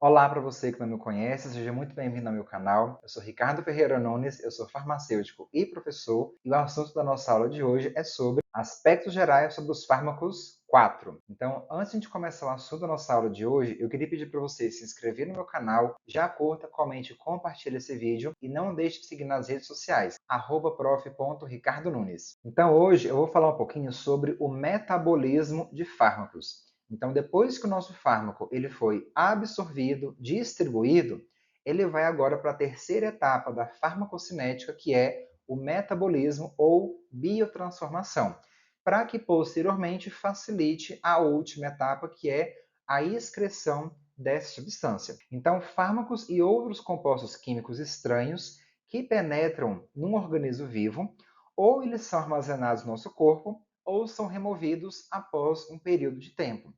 Olá para você que não me conhece, seja muito bem-vindo ao meu canal. Eu sou Ricardo Ferreira Nunes, eu sou farmacêutico e professor, e o assunto da nossa aula de hoje é sobre aspectos gerais sobre os fármacos 4. Então, antes de começar o assunto da nossa aula de hoje, eu queria pedir para você se inscrever no meu canal, já curta, comente e compartilhe esse vídeo, e não deixe de seguir nas redes sociais, @prof.ricardonunes. Então, hoje eu vou falar um pouquinho sobre o metabolismo de fármacos. Então, depois que o nosso fármaco ele foi absorvido, distribuído, ele vai agora para a terceira etapa da farmacocinética, que é o metabolismo ou biotransformação, para que posteriormente facilite a última etapa, que é a excreção dessa substância. Então, fármacos e outros compostos químicos estranhos que penetram num organismo vivo, ou eles são armazenados no nosso corpo, ou são removidos após um período de tempo.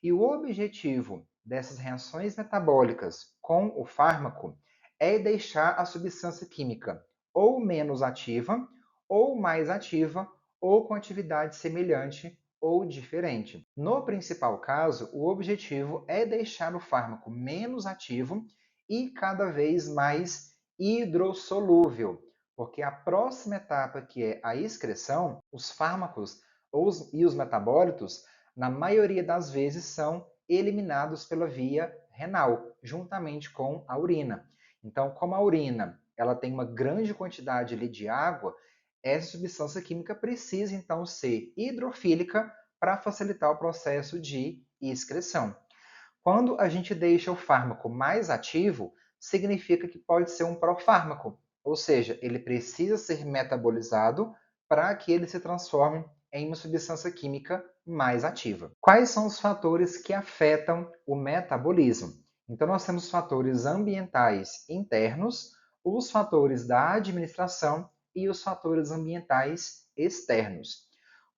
E o objetivo dessas reações metabólicas com o fármaco é deixar a substância química ou menos ativa, ou mais ativa, ou com atividade semelhante ou diferente. No principal caso, o objetivo é deixar o fármaco menos ativo e cada vez mais hidrossolúvel, porque a próxima etapa, que é a excreção, os fármacos e os metabólitos, na maioria das vezes, são eliminados pela via renal, juntamente com a urina. Então, como a urina ela tem uma grande quantidade ali de água, essa substância química precisa, então, ser hidrofílica para facilitar o processo de excreção. Quando a gente deixa o fármaco mais ativo, significa que pode ser um profármaco, ou seja, ele precisa ser metabolizado para que ele se transforme em uma substância química mais ativa. Quais são os fatores que afetam o metabolismo? Então, nós temos fatores ambientais internos, os fatores da administração e os fatores ambientais externos.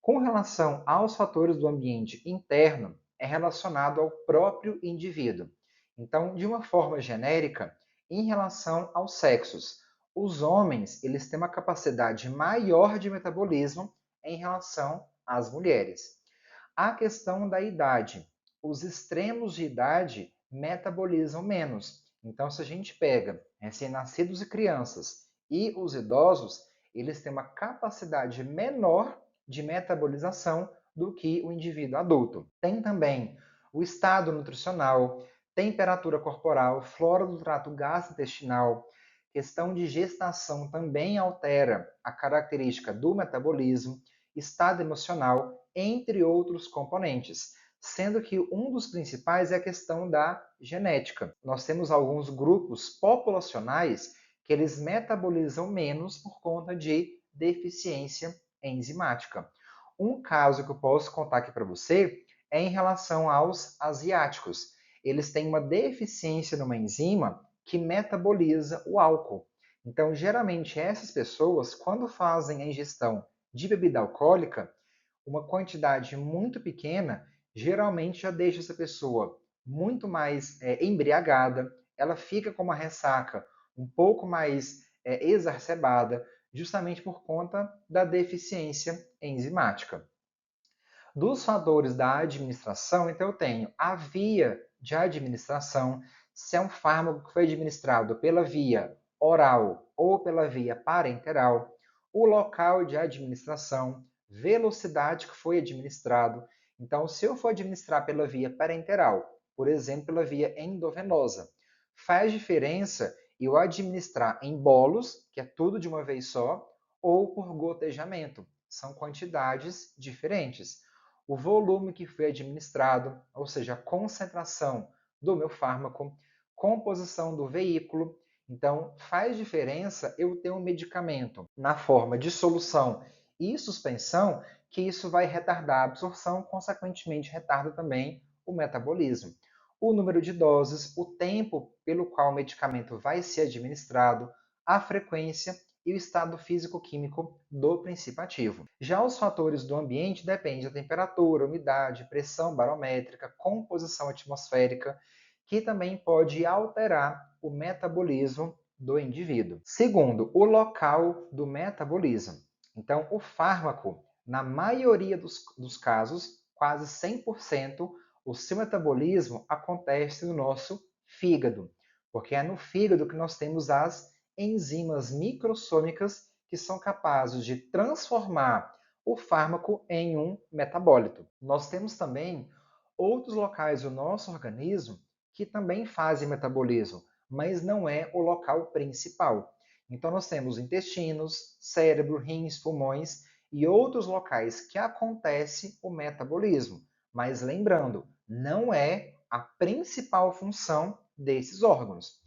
Com relação aos fatores do ambiente interno, é relacionado ao próprio indivíduo. Então, de uma forma genérica, em relação aos sexos, os homens eles têm uma capacidade maior de metabolismo em relação às mulheres. A questão da idade, os extremos de idade metabolizam menos. Então, se a gente pega recém-nascidos e crianças e os idosos, eles têm uma capacidade menor de metabolização do que o indivíduo adulto. Tem também o estado nutricional, temperatura corporal, flora do trato gastrointestinal, questão de gestação também altera a característica do metabolismo, estado emocional, entre outros componentes, sendo que um dos principais é a questão da genética. Nós temos alguns grupos populacionais que eles metabolizam menos por conta de deficiência enzimática. Um caso que eu posso contar aqui para você é em relação aos asiáticos. Eles têm uma deficiência numa enzima que metaboliza o álcool. Então, geralmente, essas pessoas, quando fazem a ingestão de bebida alcoólica, uma quantidade muito pequena geralmente já deixa essa pessoa muito mais embriagada, ela fica com uma ressaca um pouco mais exacerbada, justamente por conta da deficiência enzimática. Dos fatores da administração, então eu tenho a via de administração, se é um fármaco que foi administrado pela via oral ou pela via parenteral, o local de administração, velocidade que foi administrado. Então, se eu for administrar pela via parenteral, por exemplo, pela via endovenosa, faz diferença eu administrar em bolos, que é tudo de uma vez só, ou por gotejamento. São quantidades diferentes. O volume que foi administrado, ou seja, a concentração do meu fármaco, composição do veículo. Então, faz diferença eu ter um medicamento na forma de solução e suspensão, que isso vai retardar a absorção, consequentemente retarda também o metabolismo. O número de doses, o tempo pelo qual o medicamento vai ser administrado, a frequência e o estado físico-químico do princípio ativo. Já os fatores do ambiente dependem da temperatura, umidade, pressão barométrica, composição atmosférica, que também pode alterar o metabolismo do indivíduo. Segundo, o local do metabolismo. Então, o fármaco, na maioria dos casos, quase 100%, o seu metabolismo acontece no nosso fígado, porque é no fígado que nós temos as enzimas microssômicas que são capazes de transformar o fármaco em um metabólito. Nós temos também outros locais do nosso organismo que também fazem metabolismo, mas não é o local principal. Então, nós temos intestinos, cérebro, rins, pulmões e outros locais que acontece o metabolismo. Mas lembrando, não é a principal função desses órgãos.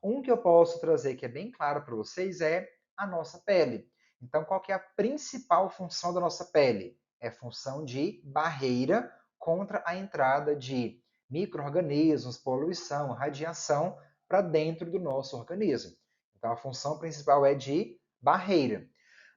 Um que eu posso trazer que é bem claro para vocês é a nossa pele. Então, qual que é a principal função da nossa pele? É função de barreira contra a entrada de micro-organismos, poluição, radiação para dentro do nosso organismo. Então, a função principal é de barreira.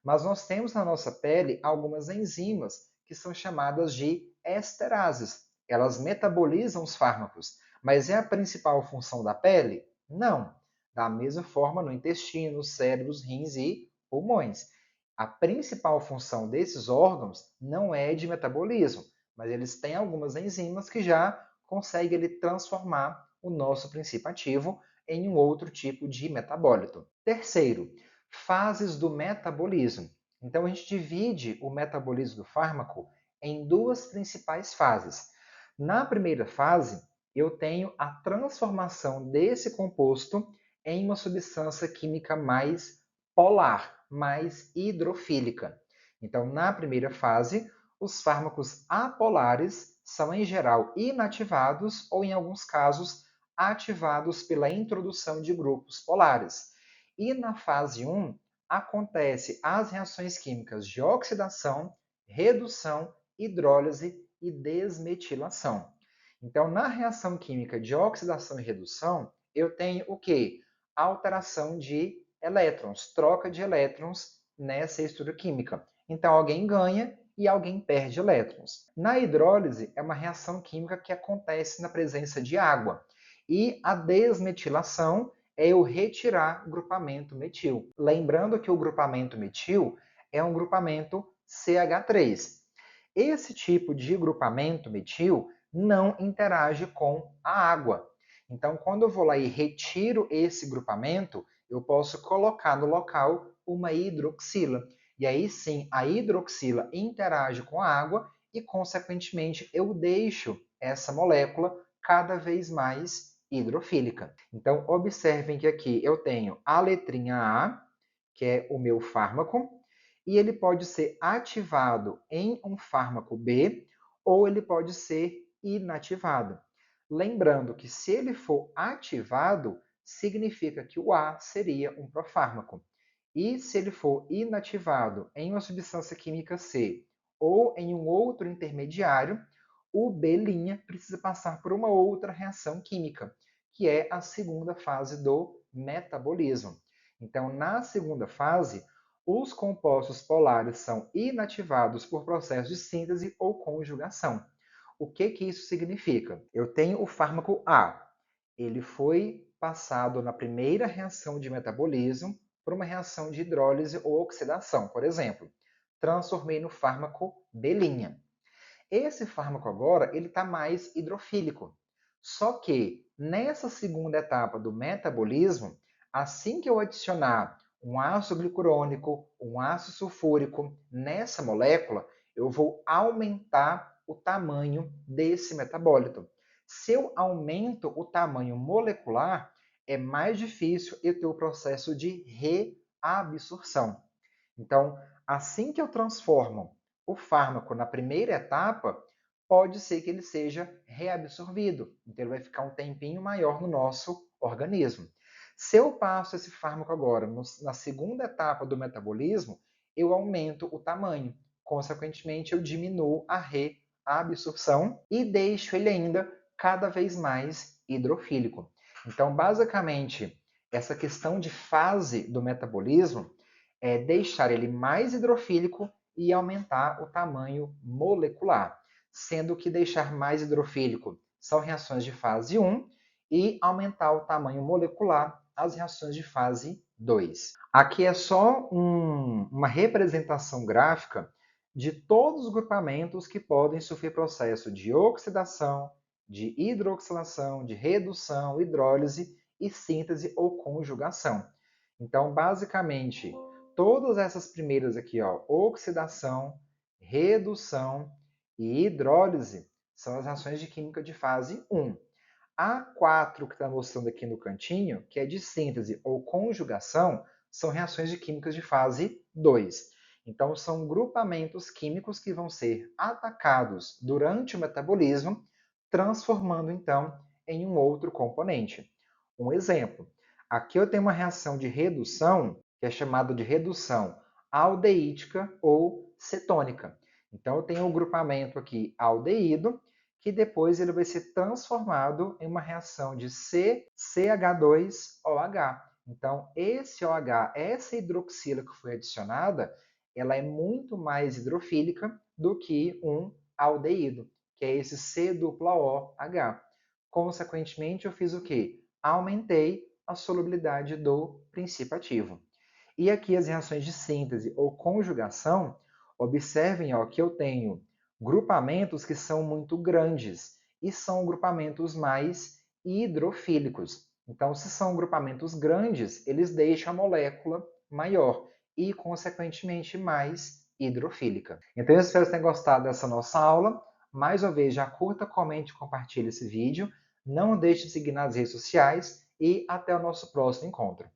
Mas nós temos na nossa pele algumas enzimas que são chamadas de esterases. Elas metabolizam os fármacos. Mas é a principal função da pele? Não. Da mesma forma no intestino, cérebros, rins e pulmões. A principal função desses órgãos não é de metabolismo, mas eles têm algumas enzimas que já conseguem transformar o nosso princípio ativo em um outro tipo de metabólito. Terceiro, fases do metabolismo. Então, a gente divide o metabolismo do fármaco em duas principais fases. Na primeira fase, eu tenho a transformação desse composto em uma substância química mais polar, mais hidrofílica. Então, na primeira fase, os fármacos apolares são, em geral, inativados ou, em alguns casos, ativados pela introdução de grupos polares. E na fase 1, acontece as reações químicas de oxidação, redução, hidrólise e desmetilação. Então, na reação química de oxidação e redução, eu tenho o quê? Alteração de elétrons, troca de elétrons nessa estrutura química. Então, alguém ganha e alguém perde elétrons. Na hidrólise, é uma reação química que acontece na presença de água. E a desmetilação é eu retirar o grupamento metil. Lembrando que o grupamento metil é um grupamento CH3. Esse tipo de grupamento metil não interage com a água. Então, quando eu vou lá e retiro esse grupamento, eu posso colocar no local uma hidroxila. E aí sim, a hidroxila interage com a água e, consequentemente, eu deixo essa molécula cada vez mais hidrofílica. Então, observem que aqui eu tenho a letrinha A, que é o meu fármaco, e ele pode ser ativado em um fármaco B ou ele pode ser inativado. Lembrando que se ele for ativado, significa que o A seria um profármaco. E se ele for inativado em uma substância química C ou em um outro intermediário, o B' precisa passar por uma outra reação química, que é a segunda fase do metabolismo. Então, na segunda fase, os compostos polares são inativados por processo de síntese ou conjugação. O que isso significa? Eu tenho o fármaco A. Ele foi passado na primeira reação de metabolismo por uma reação de hidrólise ou oxidação, por exemplo. Transformei no fármaco B'. Esse fármaco agora ele está mais hidrofílico. Só que nessa segunda etapa do metabolismo, assim que eu adicionar um ácido glicurônico, um ácido sulfúrico nessa molécula, eu vou aumentar o tamanho desse metabólito. Se eu aumento o tamanho molecular, é mais difícil eu ter o processo de reabsorção. Então, assim que eu transformo o fármaco na primeira etapa, pode ser que ele seja reabsorvido. Então, ele vai ficar um tempinho maior no nosso organismo. Se eu passo esse fármaco agora na segunda etapa do metabolismo, eu aumento o tamanho. Consequentemente, eu diminuo a reabsorção e deixo ele ainda cada vez mais hidrofílico. Então, basicamente, essa questão de fase do metabolismo é deixar ele mais hidrofílico e aumentar o tamanho molecular, sendo que deixar mais hidrofílico são reações de fase 1 e aumentar o tamanho molecular as reações de fase 2. Aqui é só uma representação gráfica de todos os grupamentos que podem sofrer processo de oxidação, de hidroxilação, de redução, hidrólise e síntese ou conjugação. Então, basicamente, todas essas primeiras aqui, ó, oxidação, redução e hidrólise, são as reações de química de fase 1. A 4 que está mostrando aqui no cantinho, que é de síntese ou conjugação, são reações de químicas de fase 2. Então, são grupamentos químicos que vão ser atacados durante o metabolismo, transformando, então, em um outro componente. Um exemplo, aqui eu tenho uma reação de redução, que é chamada de redução aldeídica ou cetônica. Então, eu tenho o grupamento aqui aldeído, que depois ele vai ser transformado em uma reação de CH2OH. Então, esse OH, essa hidroxila que foi adicionada, ela é muito mais hidrofílica do que um aldeído, que é esse C-OH. Consequentemente, eu fiz o quê? Aumentei a solubilidade do princípio ativo. E aqui as reações de síntese ou conjugação, observem ó, que eu tenho grupamentos que são muito grandes e são grupamentos mais hidrofílicos. Então, se são grupamentos grandes, eles deixam a molécula maior e, consequentemente, mais hidrofílica. Então, eu espero que tenham gostado dessa nossa aula. Mais uma vez, já curta, comente e compartilhe esse vídeo. Não deixe de seguir nas redes sociais e até o nosso próximo encontro.